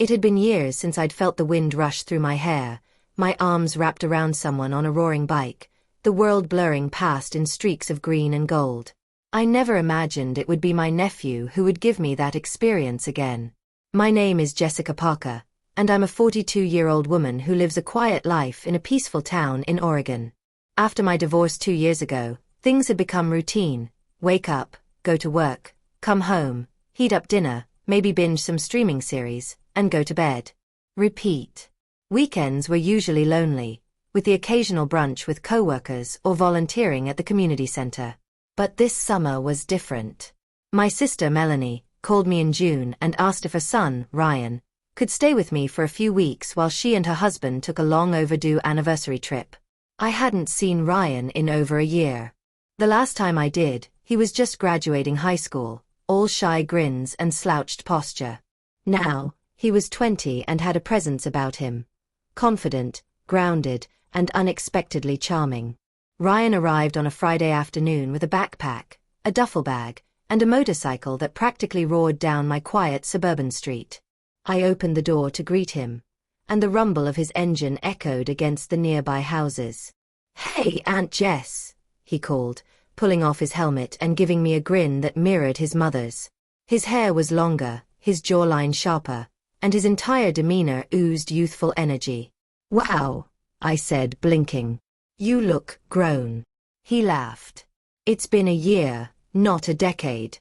It had been years since I'd felt the wind rush through my hair, my arms wrapped around someone on a roaring bike, the world blurring past in streaks of green and gold. I never imagined it would be my nephew who would give me that experience again. My name is Jessica Parker, and I'm a 42-year-old woman who lives a quiet life in a peaceful town in Oregon. After my divorce 2 years ago, things had become routine. Wake up, go to work, come home, heat up dinner, maybe binge some streaming series, and go to bed. Repeat. Weekends were usually lonely, with the occasional brunch with coworkers or volunteering at the community center. But this summer was different. My sister Melanie called me in June and asked if her son, Ryan, could stay with me for a few weeks while she and her husband took a long overdue anniversary trip. I hadn't seen Ryan in over a year. The last time I did, he was just graduating high school, all shy grins and slouched posture. Now, he was 20 and had a presence about him. Confident, grounded, and unexpectedly charming. Ryan arrived on a Friday afternoon with a backpack, a duffel bag, and a motorcycle that practically roared down my quiet suburban street. I opened the door to greet him, and the rumble of his engine echoed against the nearby houses. "Hey, Aunt Jess," he called, pulling off his helmet and giving me a grin that mirrored his mother's. His hair was longer, his jawline sharper, and his entire demeanor oozed youthful energy. "Wow," I said, blinking. "You look grown." He laughed. "It's been a year, not a decade."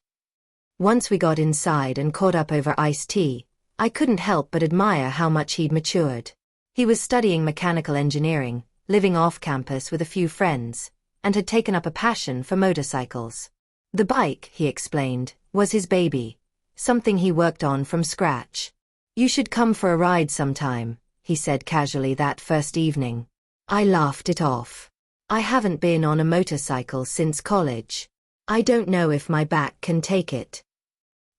Once we got inside and caught up over iced tea, I couldn't help but admire how much he'd matured. He was studying mechanical engineering, living off campus with a few friends, and had taken up a passion for motorcycles. The bike, he explained, was his baby, something he worked on from scratch. "You should come for a ride sometime," he said casually that first evening. I laughed it off. "I haven't been on a motorcycle since college. I don't know if my back can take it."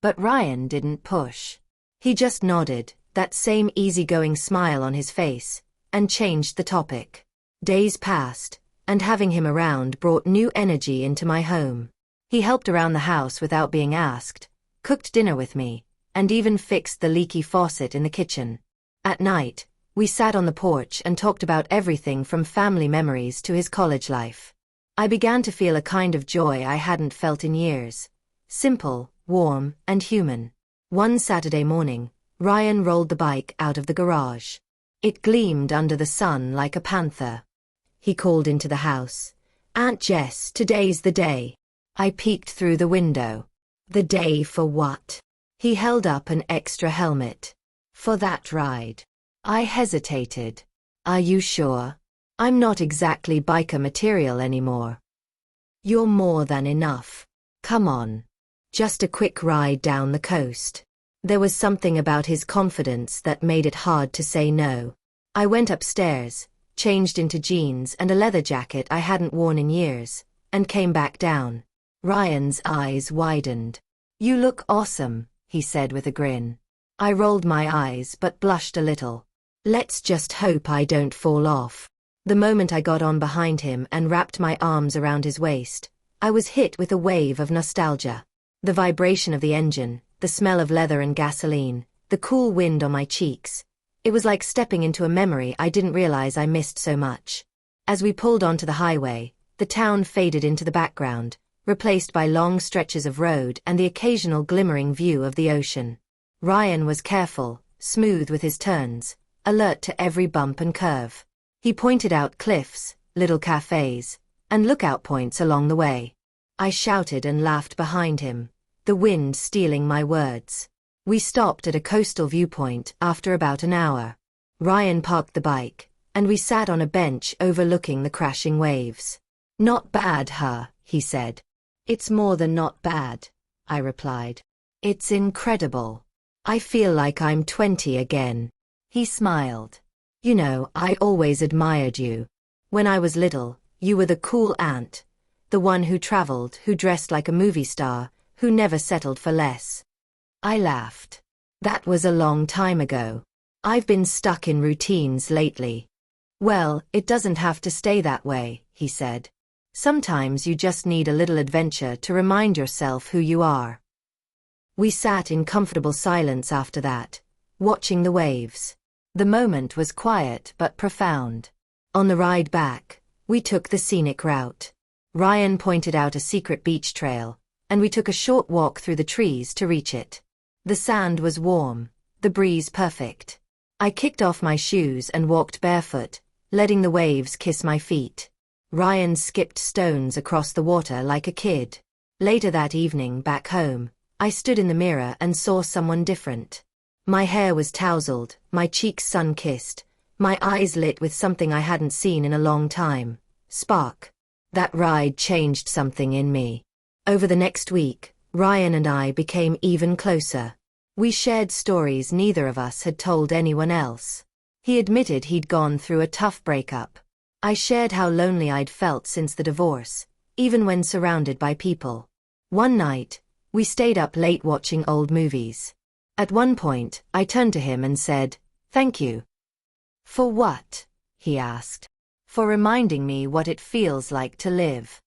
But Ryan didn't push. He just nodded, that same easygoing smile on his face, and changed the topic. Days passed, and having him around brought new energy into my home. He helped around the house without being asked, cooked dinner with me, and even fixed the leaky faucet in the kitchen. At night, we sat on the porch and talked about everything from family memories to his college life. I began to feel a kind of joy I hadn't felt in years. Simple, warm, and human. One Saturday morning, Ryan rolled the bike out of the garage. It gleamed under the sun like a panther. He called into the house. "Aunt Jess, today's the day." I peeked through the window. "The day for what?" He held up an extra helmet. "For that ride." I hesitated. "Are you sure? I'm not exactly biker material anymore." "You're more than enough. Come on. Just a quick ride down the coast." There was something about his confidence that made it hard to say no. I went upstairs, changed into jeans and a leather jacket I hadn't worn in years, and came back down. Ryan's eyes widened. "You look awesome," he said with a grin. I rolled my eyes but blushed a little. Let's just hope I don't fall off. The moment I got on behind him and wrapped my arms around his waist, I was hit with a wave of nostalgia. The vibration of the engine, the smell of leather and gasoline, the cool wind on my cheeks. It was like stepping into a memory I didn't realize I missed so much. As we pulled onto the highway, the town faded into the background, replaced by long stretches of road and the occasional glimmering view of the ocean. Ryan was careful, smooth with his turns, alert to every bump and curve. He pointed out cliffs, little cafes, and lookout points along the way. I shouted and laughed behind him, the wind stealing my words. We stopped at a coastal viewpoint after about an hour. Ryan parked the bike, and we sat on a bench overlooking the crashing waves. "Not bad, huh?" he said. "It's more than not bad," I replied. "It's incredible. I feel like I'm 20 again." He smiled. "You know, I always admired you. When I was little, you were the cool aunt, the one who traveled, who dressed like a movie star, who never settled for less." I laughed. "That was a long time ago. I've been stuck in routines lately." "Well, it doesn't have to stay that way," he said. "Sometimes you just need a little adventure to remind yourself who you are." We sat in comfortable silence after that, watching the waves. The moment was quiet but profound. On the ride back, we took the scenic route. Ryan pointed out a secret beach trail, and we took a short walk through the trees to reach it. The sand was warm, the breeze perfect. I kicked off my shoes and walked barefoot, letting the waves kiss my feet. Ryan skipped stones across the water like a kid. Later that evening, back home, I stood in the mirror and saw someone different. My hair was tousled, my cheeks sun-kissed, my eyes lit with something I hadn't seen in a long time. Spark. That ride changed something in me. Over the next week, Ryan and I became even closer. We shared stories neither of us had told anyone else. He admitted he'd gone through a tough breakup. I shared how lonely I'd felt since the divorce, even when surrounded by people. One night, we stayed up late watching old movies. At one point, I turned to him and said, "Thank you." "For what?" he asked. "For reminding me what it feels like to live."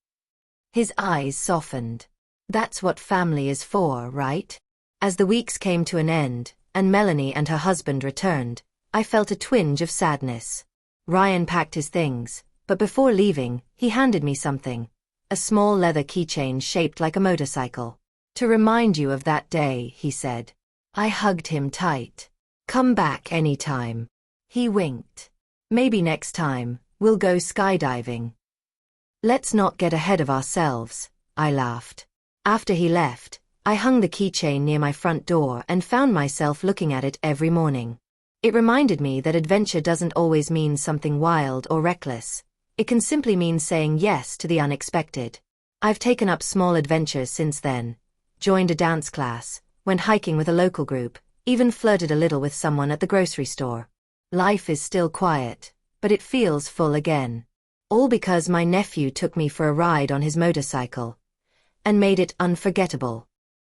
His eyes softened. "That's what family is for, right?" As the weeks came to an end, and Melanie and her husband returned, I felt a twinge of sadness. Ryan packed his things, but before leaving, he handed me something. A small leather keychain shaped like a motorcycle. "To remind you of that day," he said. I hugged him tight. "Come back anytime." He winked. "Maybe next time, we'll go skydiving." "Let's not get ahead of ourselves," I laughed. After he left, I hung the keychain near my front door and found myself looking at it every morning. It reminded me that adventure doesn't always mean something wild or reckless. It can simply mean saying yes to the unexpected. I've taken up small adventures since then, joined a dance class, went hiking with a local group, even flirted a little with someone at the grocery store. Life is still quiet, but it feels full again. All because my nephew took me for a ride on his motorcycle and made it unforgettable.